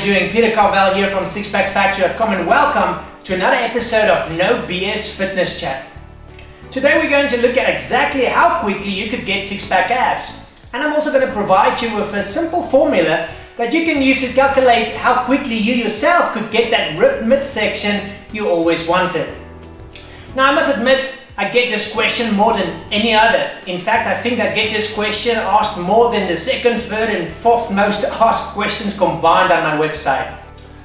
doing? Peter Carvel here from sixpackfactory.com and welcome to another episode of No BS Fitness Chat. Today we're going to look at exactly how quickly you could get six-pack abs. And I'm also going to provide you with a simple formula that you can use to calculate how quickly you yourself could get that ripped midsection you always wanted. Now I must admit, I get this question more than any other. In fact, I think I get this question asked more than the second, third and fourth most asked questions combined on my website.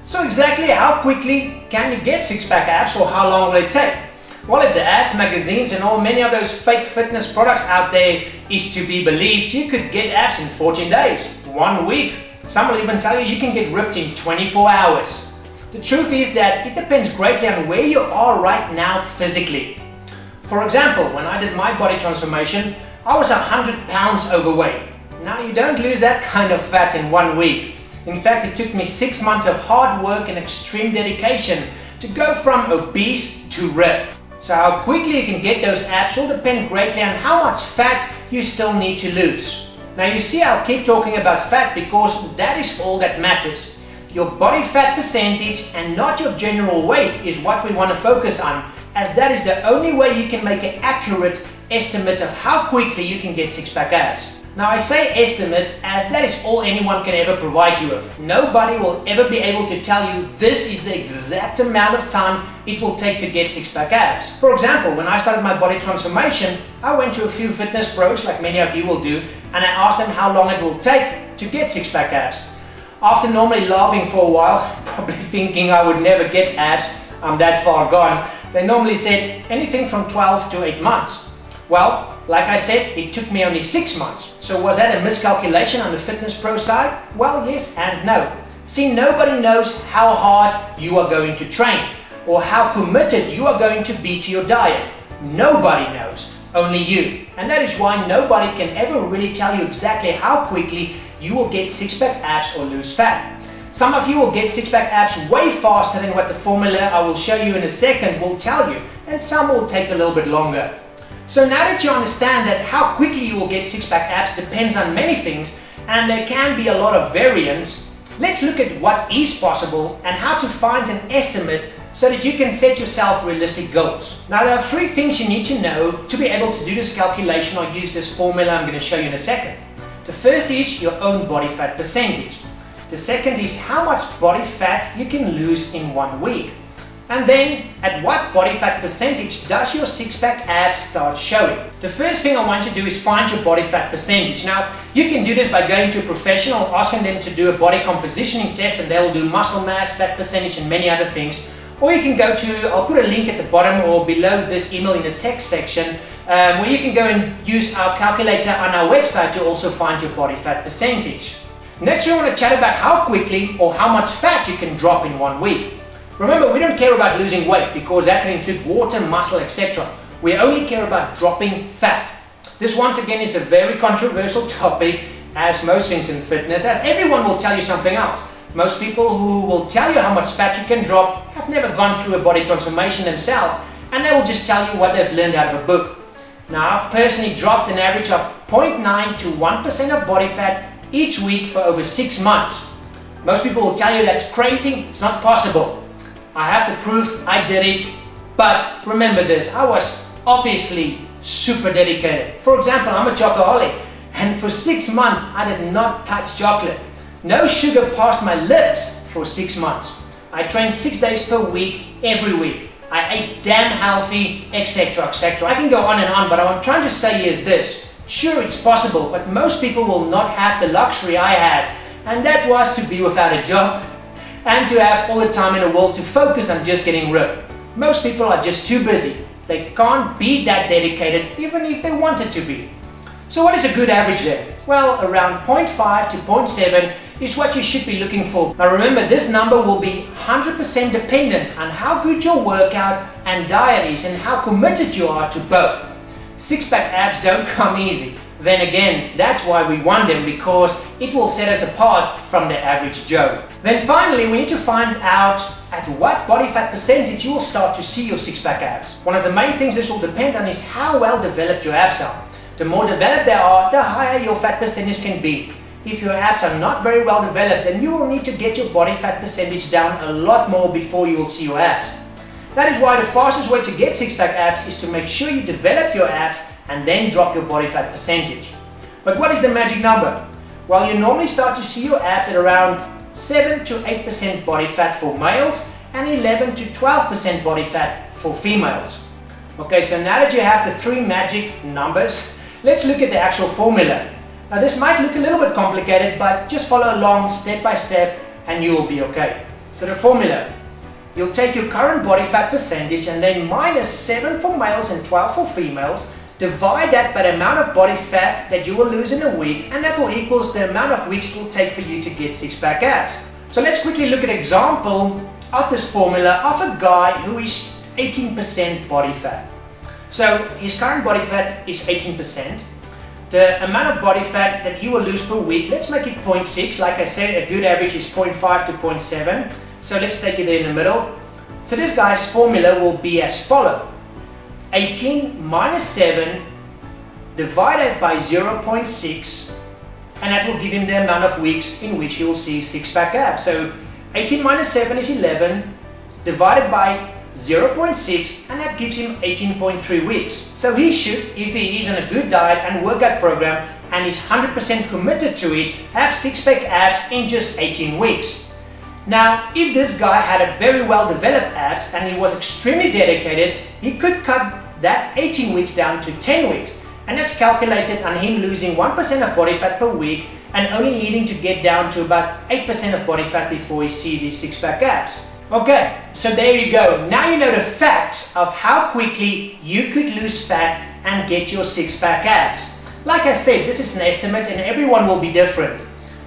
So exactly how quickly can you get six-pack abs, or how long will it take? Well, if the ads, magazines and all many of those fake fitness products out there is to be believed, you could get abs in 14 days, 1 week. Some will even tell you you can get ripped in 24 hours. The truth is that it depends greatly on where you are right now physically. For example, when I did my body transformation, I was 100 pounds overweight. Now you don't lose that kind of fat in 1 week. In fact, it took me 6 months of hard work and extreme dedication to go from obese to ripped. So how quickly you can get those abs will depend greatly on how much fat you still need to lose. Now you see, I'll keep talking about fat because that is all that matters. Your body fat percentage and not your general weight is what we want to focus on, as that is the only way you can make an accurate estimate of how quickly you can get six-pack abs. Now I say estimate as that is all anyone can ever provide you with. Nobody will ever be able to tell you this is the exact amount of time it will take to get six-pack abs. For example, when I started my body transformation, I went to a few fitness pros, like many of you will do, and I asked them how long it will take to get six-pack abs. After normally laughing for a while, probably thinking I would never get abs, I'm that far gone, they normally said anything from 12 to 8 months. Well, like I said, it took me only 6 months. So was that a miscalculation on the fitness pro side? Well, yes and no. See, nobody knows how hard you are going to train or how committed you are going to be to your diet. Nobody knows, only you. And that is why nobody can ever really tell you exactly how quickly you will get six-pack abs or lose fat. Some of you will get six-pack abs way faster than what the formula I will show you in a second will tell you, and some will take a little bit longer. So now that you understand that how quickly you will get six-pack abs depends on many things, and there can be a lot of variance, let's look at what is possible and how to find an estimate so that you can set yourself realistic goals. Now there are 3 things you need to know to be able to do this calculation or use this formula I'm going to show you in a second. The first is your own body fat percentage. The second is how much body fat you can lose in 1 week. And then, at what body fat percentage does your six-pack abs start showing? The first thing I want you to do is find your body fat percentage. Now, you can do this by going to a professional, asking them to do a body compositioning test, and they will do muscle mass, fat percentage and many other things. Or you can go to, I'll put a link at the bottom or below this email in the text section, where you can go and use our calculator on our website to also find your body fat percentage. Next, we want to chat about how quickly or how much fat you can drop in 1 week. Remember, we don't care about losing weight because that can include water, muscle, etc. We only care about dropping fat. This once again is a very controversial topic, as most things in fitness, as everyone will tell you something else. Most people who will tell you how much fat you can drop have never gone through a body transformation themselves, and they will just tell you what they've learned out of a book. Now, I've personally dropped an average of 0.9 to 1% of body fat each week for over 6 months. Most people will tell you that's crazy, it's not possible. I have the proof, I did it, but remember this, I was obviously super dedicated. For example, I'm a chocoholic, and for 6 months I did not touch chocolate. No sugar passed my lips for 6 months. I trained 6 days per week, every week. I ate damn healthy, etc, etc. I can go on and on, but what I'm trying to say is this. Sure, it's possible, but most people will not have the luxury I had, and that was to be without a job and to have all the time in the world to focus on just getting ripped. Most people are just too busy. They can't be that dedicated even if they wanted to be. So what is a good average there? Well, around 0.5 to 0.7 is what you should be looking for. Now remember, this number will be 100% dependent on how good your workout and diet is and how committed you are to both. Six-pack abs don't come easy. Then again, that's why we want them, because it will set us apart from the average Joe. Then finally, we need to find out at what body fat percentage you will start to see your six-pack abs. One of the main things this will depend on is how well developed your abs are. The more developed they are, the higher your fat percentage can be. if your abs are not very well developed, then you will need to get your body fat percentage down a lot more before you will see your abs. That is why the fastest way to get six-pack abs is to make sure you develop your abs and then drop your body fat percentage. But what is the magic number? Well, you normally start to see your abs at around 7 to 8% body fat for males and 11 to 12% body fat for females. Okay, so now that you have the three magic numbers, let's look at the actual formula. Now this might look a little bit complicated, but just follow along step by step and you will be okay. So the formula, you'll take your current body fat percentage and then minus 7 for males and 12 for females, divide that by the amount of body fat that you will lose in a week, and that will equals the amount of weeks it will take for you to get six-pack abs. So let's quickly look at an example of this formula of a guy who is 18% body fat. So his current body fat is 18%. The amount of body fat that he will lose per week, let's make it 0.6. Like I said, a good average is 0.5 to 0.7. So let's take it there in the middle. So this guy's formula will be as follows. 18 minus 7 divided by 0.6, and that will give him the amount of weeks in which he will see six-pack abs. So 18 minus 7 is 11 divided by 0.6, and that gives him 18.3 weeks. So he should, if he is on a good diet and workout program and is 100% committed to it, have six-pack abs in just 18 weeks. Now, if this guy had a very well developed abs and he was extremely dedicated, he could cut that 18 weeks down to 10 weeks. And that's calculated on him losing 1% of body fat per week and only needing to get down to about 8% of body fat before he sees his six-pack abs. Okay, so there you go. Now you know the facts of how quickly you could lose fat and get your six-pack abs. Like I said, this is an estimate and everyone will be different.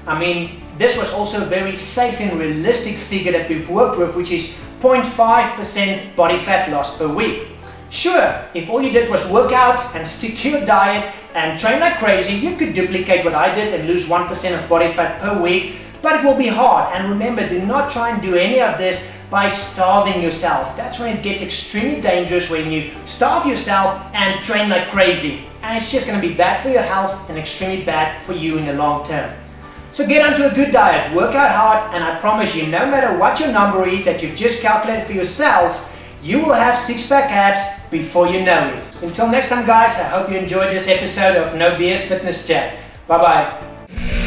I mean, this was also a very safe and realistic figure that we've worked with, which is 0.5% body fat loss per week. Sure, if all you did was work out and stick to your diet and train like crazy, you could duplicate what I did and lose 1% of body fat per week, but it will be hard. And remember, do not try and do any of this by starving yourself. That's when it gets extremely dangerous, when you starve yourself and train like crazy. And it's just going to be bad for your health and extremely bad for you in the long term. So get onto a good diet, work out hard, and I promise you, no matter what your number is that you've just calculated for yourself, you will have six-pack abs before you know it. Until next time guys, I hope you enjoyed this episode of No BS Fitness Chat. Bye bye.